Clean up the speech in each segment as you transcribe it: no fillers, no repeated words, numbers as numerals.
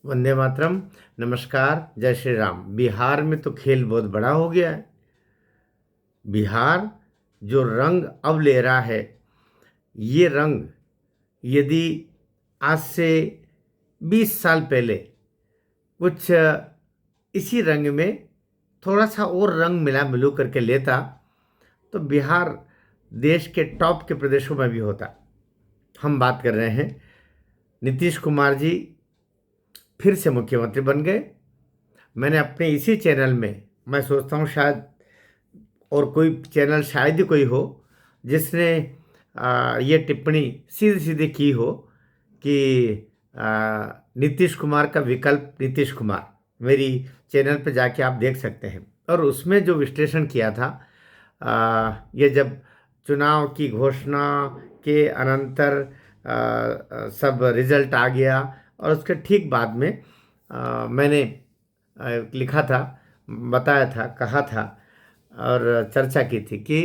वंदे मातरम। नमस्कार, जय श्री राम। बिहार में तो खेल बहुत बड़ा हो गया है। बिहार जो रंग अब ले रहा है, ये रंग यदि आज से 20 साल पहले कुछ इसी रंग में थोड़ा सा और रंग मिला मिलू करके लेता तो बिहार देश के टॉप के प्रदेशों में भी होता। हम बात कर रहे हैं नीतीश कुमार जी फिर से मुख्यमंत्री बन गए। मैंने अपने इसी चैनल में, मैं सोचता हूँ शायद और कोई चैनल शायद ही कोई हो जिसने ये टिप्पणी सीधी सीधी की हो कि नीतीश कुमार का विकल्प नीतीश कुमार। मेरी चैनल पर जाके आप देख सकते हैं। और उसमें जो विश्लेषण किया था, ये जब चुनाव की घोषणा के अनंतर सब रिजल्ट आ गया और उसके ठीक बाद में मैंने लिखा था, बताया था, कहा था और चर्चा की थी कि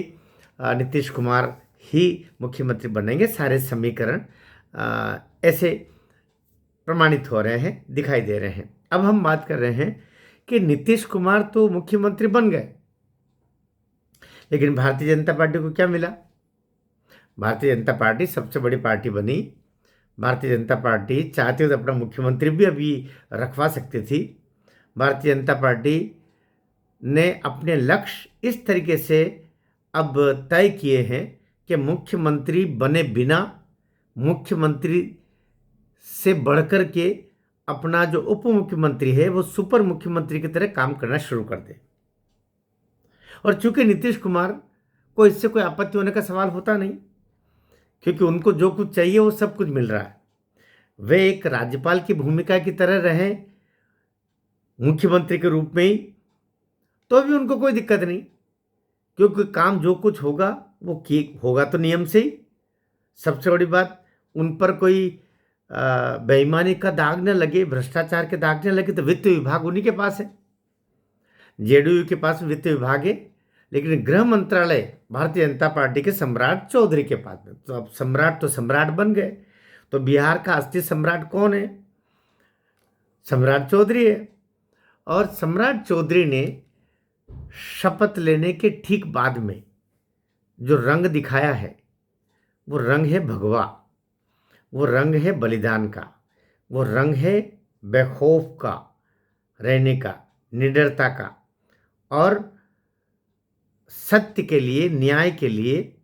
नीतीश कुमार ही मुख्यमंत्री बनेंगे। सारे समीकरण ऐसे प्रमाणित हो रहे हैं, दिखाई दे रहे हैं। अब हम बात कर रहे हैं कि नीतीश कुमार तो मुख्यमंत्री बन गए, लेकिन भारतीय जनता पार्टी को क्या मिला? भारतीय जनता पार्टी सबसे बड़ी पार्टी बनी। भारतीय जनता पार्टी चाहती तो अपना मुख्यमंत्री भी अभी रखवा सकती थी। भारतीय जनता पार्टी ने अपने लक्ष्य इस तरीके से अब तय किए हैं कि मुख्यमंत्री बने बिना, मुख्यमंत्री से बढ़कर के अपना जो उप मुख्यमंत्री है वो सुपर मुख्यमंत्री की तरह काम करना शुरू कर दे। और चूंकि नीतीश कुमार को इससे कोई आपत्ति होने का सवाल होता नहीं, क्योंकि उनको जो कुछ चाहिए वो सब कुछ मिल रहा है। वे एक राज्यपाल की भूमिका की तरह रहे मुख्यमंत्री के रूप में ही, तो भी उनको कोई दिक्कत नहीं, क्योंकि काम जो कुछ होगा वो होगा तो नियम से ही। सबसे बड़ी बात, उन पर कोई बेईमानी का दाग न लगे, भ्रष्टाचार के दाग न लगे। तो वित्त विभाग उन्हीं के पास है, जेडीयू के पास वित्त विभाग है, लेकिन गृह मंत्रालय भारतीय जनता पार्टी के सम्राट चौधरी के पास में। तो अब सम्राट तो सम्राट बन गए, तो बिहार का असली सम्राट कौन है? सम्राट चौधरी है। और सम्राट चौधरी ने शपथ लेने के ठीक बाद में जो रंग दिखाया है, वो रंग है भगवा, वो रंग है बलिदान का, वो रंग है बेखौफ का रहने का, निडरता का, और सत्य के लिए, न्याय के लिए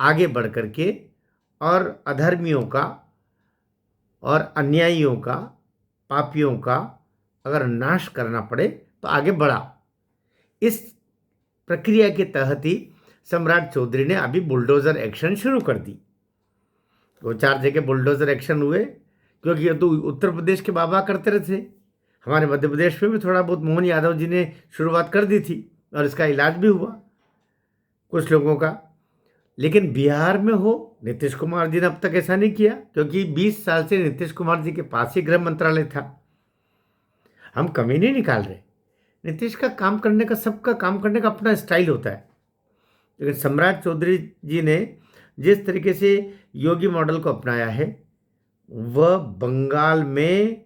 आगे बढ़ कर के, और अधर्मियों का और अन्यायियों का, पापियों का अगर नाश करना पड़े तो आगे बढ़ा। इस प्रक्रिया के तहत ही सम्राट चौधरी ने अभी बुलडोजर एक्शन शुरू कर दी। 2-4 जगह बुलडोजर एक्शन हुए, क्योंकि ये तो उत्तर प्रदेश के बाबा करते रहे थे। हमारे मध्य प्रदेश में भी थोड़ा बहुत मोहन यादव जी ने शुरुआत कर दी थी और इसका इलाज भी हुआ कुछ लोगों का। लेकिन बिहार में हो, नीतीश कुमार जी ने अब तक ऐसा नहीं किया, क्योंकि 20 साल से नीतीश कुमार जी के पास ही गृह मंत्रालय था। हम कमी नहीं निकाल रहे, नीतीश का काम करने का, सबका काम करने का अपना स्टाइल होता है। लेकिन सम्राट चौधरी जी ने जिस तरीके से योगी मॉडल को अपनाया है, वह बंगाल में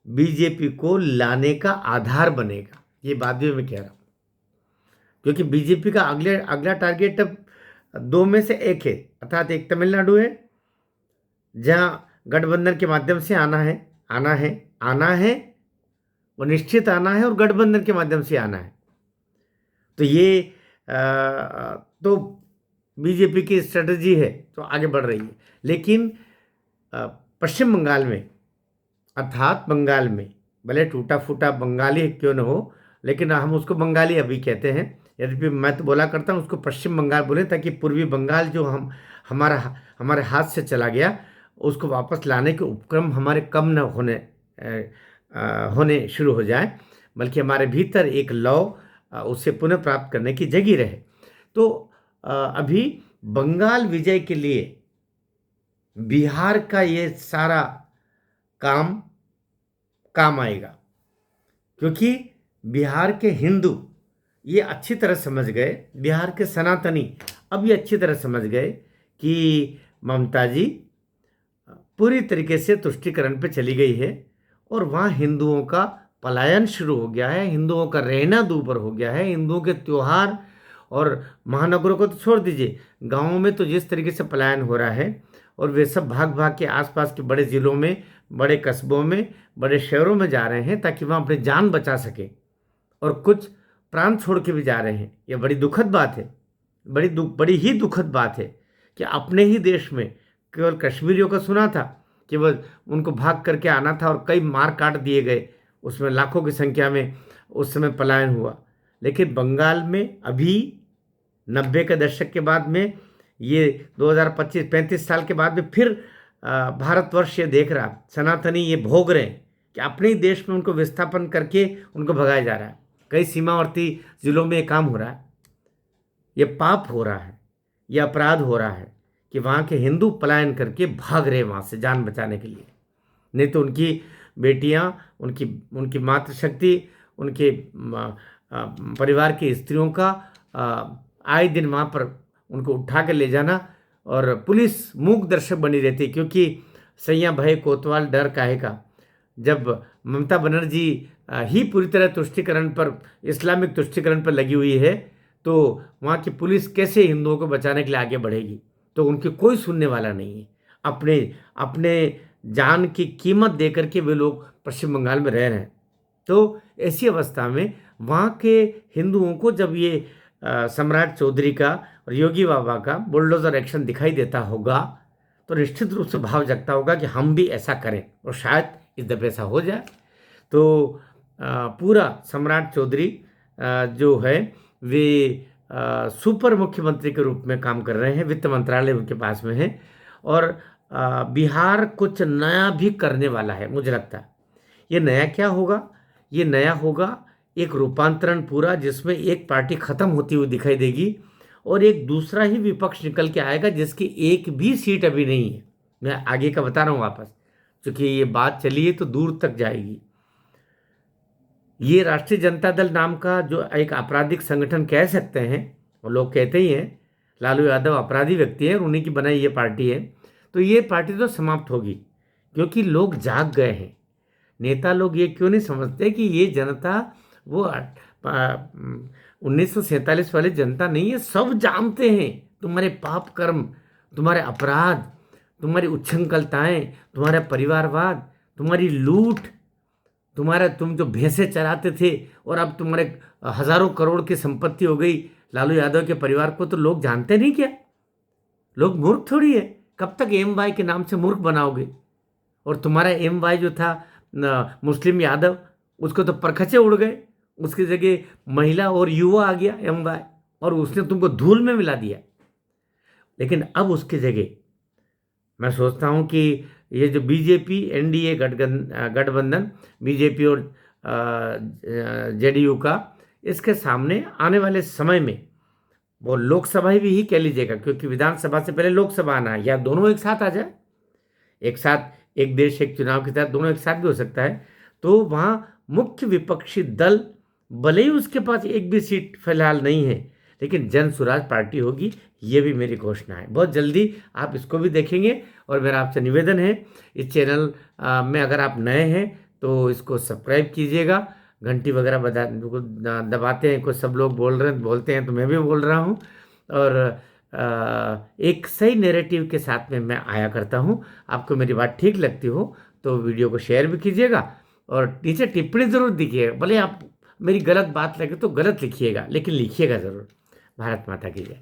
बीजेपी को लाने का आधार बनेगा। ये बात भी मैं कह रहा हूँ, क्योंकि बीजेपी का अगला टारगेट अब 2 में से एक है, अर्थात एक तमिलनाडु है जहां गठबंधन के माध्यम से आना है, वो निश्चित आना है, और गठबंधन के माध्यम से आना है। तो ये तो बीजेपी की स्ट्रेटजी है, तो आगे बढ़ रही है। लेकिन पश्चिम बंगाल में, अर्थात बंगाल में, भले टूटा फूटा बंगाली क्यों न हो, लेकिन हम उसको बंगाली अभी कहते हैं। यद्यपि मैं तो बोला करता हूँ उसको पश्चिम बंगाल बोले, ताकि पूर्वी बंगाल जो हमारे हाथ से चला गया, उसको वापस लाने के उपक्रम हमारे कम न होने शुरू हो जाए, बल्कि हमारे भीतर एक लौ उसे पुनः प्राप्त करने की जगी रहे। तो अभी बंगाल विजय के लिए बिहार का ये सारा काम आएगा, क्योंकि बिहार के हिंदू ये अच्छी तरह समझ गए, बिहार के सनातनी अब ये अच्छी तरह समझ गए कि ममता जी पूरी तरीके से तुष्टीकरण पे चली गई है और वहाँ हिंदुओं का पलायन शुरू हो गया है, हिंदुओं का रहना दूभर हो गया है। हिंदुओं के त्यौहार और महानगरों को तो छोड़ दीजिए, गाँवों में तो जिस तरीके से पलायन हो रहा है, और वे सब भाग भाग के आसपास के बड़े ज़िलों में, बड़े कस्बों में, बड़े शहरों में जा रहे हैं ताकि वहाँ अपनी जान बचा सके, और कुछ प्राण छोड़ के भी जा रहे हैं। यह बड़ी दुखद बात है, बड़ी ही दुखद बात है कि अपने ही देश में केवल कश्मीरियों का सुना था कि वह उनको भाग करके आना था और कई मार काट दिए गए, उसमें लाखों की संख्या में उस समय पलायन हुआ। लेकिन बंगाल में अभी 90 के दशक के बाद में, ये 2025-35 साल के बाद में फिर भारतवर्ष ये देख रहा, सनातनी ये भोग रहे हैं कि अपने ही देश में उनको विस्थापन करके उनको भगाया जा रहा है। कई सीमावर्ती जिलों में ये काम हो रहा है, ये पाप हो रहा है, ये अपराध हो रहा है कि वहाँ के हिंदू पलायन करके भाग रहे वहाँ से जान बचाने के लिए। नहीं तो उनकी बेटियाँ, उनकी मातृशक्ति, उनके परिवार की स्त्रियों का आए दिन वहाँ पर उनको उठा के ले जाना, और पुलिस मूक दर्शक बनी रहती है, क्योंकि सैया भय कोतवाल डर काहे का। जब ममता बनर्जी ही पूरी तरह तुष्टिकरण पर, इस्लामिक तुष्टिकरण पर लगी हुई है, तो वहाँ की पुलिस कैसे हिंदुओं को बचाने के लिए आगे बढ़ेगी? तो उनकी कोई सुनने वाला नहीं है। अपने जान की कीमत दे करके वे लोग पश्चिम बंगाल में रह रहे हैं। तो ऐसी अवस्था में वहाँ के हिंदुओं को जब ये सम्राट चौधरी का और योगी बाबा का बुलडोजर एक्शन दिखाई देता होगा, तो निश्चित रूप से भाव जगता होगा कि हम भी ऐसा करें, और शायद इस दफे ऐसा हो जाए। तो पूरा सम्राट चौधरी जो है वे सुपर मुख्यमंत्री के रूप में काम कर रहे हैं, वित्त मंत्रालय उनके पास में है, और बिहार कुछ नया भी करने वाला है। मुझे लगता है ये नया क्या होगा? ये नया होगा एक रूपांतरण पूरा, जिसमें एक पार्टी खत्म होती हुई दिखाई देगी और एक दूसरा ही विपक्ष निकल के आएगा जिसकी एक भी सीट अभी नहीं है। मैं आगे का बता रहा हूँ वापस, क्योंकि ये बात चली है तो दूर तक जाएगी। ये राष्ट्रीय जनता दल नाम का जो एक आपराधिक संगठन कह सकते हैं, और लोग कहते ही हैं लालू यादव अपराधी व्यक्ति है और उन्हीं की बनाई ये पार्टी है, तो ये पार्टी तो समाप्त होगी, क्योंकि लोग जाग गए हैं। नेता लोग ये क्यों नहीं समझते कि ये जनता वो 1947 वाली जनता नहीं है। सब जानते हैं तुम्हारे पाप कर्म, तुम्हारे अपराध, तुम्हारी उच्छृंखलताएं, तुम्हारा परिवारवाद, तुम्हारी लूट, तुम जो भैंसे चराते थे और अब तुम्हारे हजारों करोड़ की संपत्ति हो गई लालू यादव के परिवार को। तो लोग जानते नहीं क्या? लोग मूर्ख थोड़ी है। कब तक MY के नाम से मूर्ख बनाओगे? और तुम्हारा MY जो था मुस्लिम यादव, उसको तो परखचे उड़ गए, उसकी जगह महिला और युवा आ गया MY, और उसने तुमको धूल में मिला दिया। लेकिन अब उसकी जगह मैं सोचता हूँ कि ये जो BJP NDA गठबंधन, BJP और JDU का, इसके सामने आने वाले समय में वो लोकसभा भी ही कह लीजिएगा, क्योंकि विधानसभा से पहले लोकसभा आना है, या दोनों एक साथ आ जाए, एक साथ एक देश एक चुनाव के तहत दोनों एक साथ भी हो सकता है। तो वहाँ मुख्य विपक्षी दल, भले ही उसके पास एक भी सीट फिलहाल नहीं है, लेकिन जन स्वराज पार्टी होगी, ये भी मेरी घोषणा है। बहुत जल्दी आप इसको भी देखेंगे। और मेरा आपसे निवेदन है, इस चैनल में अगर आप नए हैं तो इसको सब्सक्राइब कीजिएगा, घंटी वगैरह दबाते हैं, कुछ सब लोग बोलते हैं तो मैं भी बोल रहा हूँ, और एक सही नैरेटिव के साथ में मैं आया करता हूँ। आपको मेरी बात ठीक लगती हो तो वीडियो को शेयर भी कीजिएगा, और नीचे टिप्पणी ज़रूर दीजिएगा। भले आप मेरी गलत बात लगे तो गलत लिखिएगा, लेकिन लिखिएगा ज़रूर। भारत माता की जय।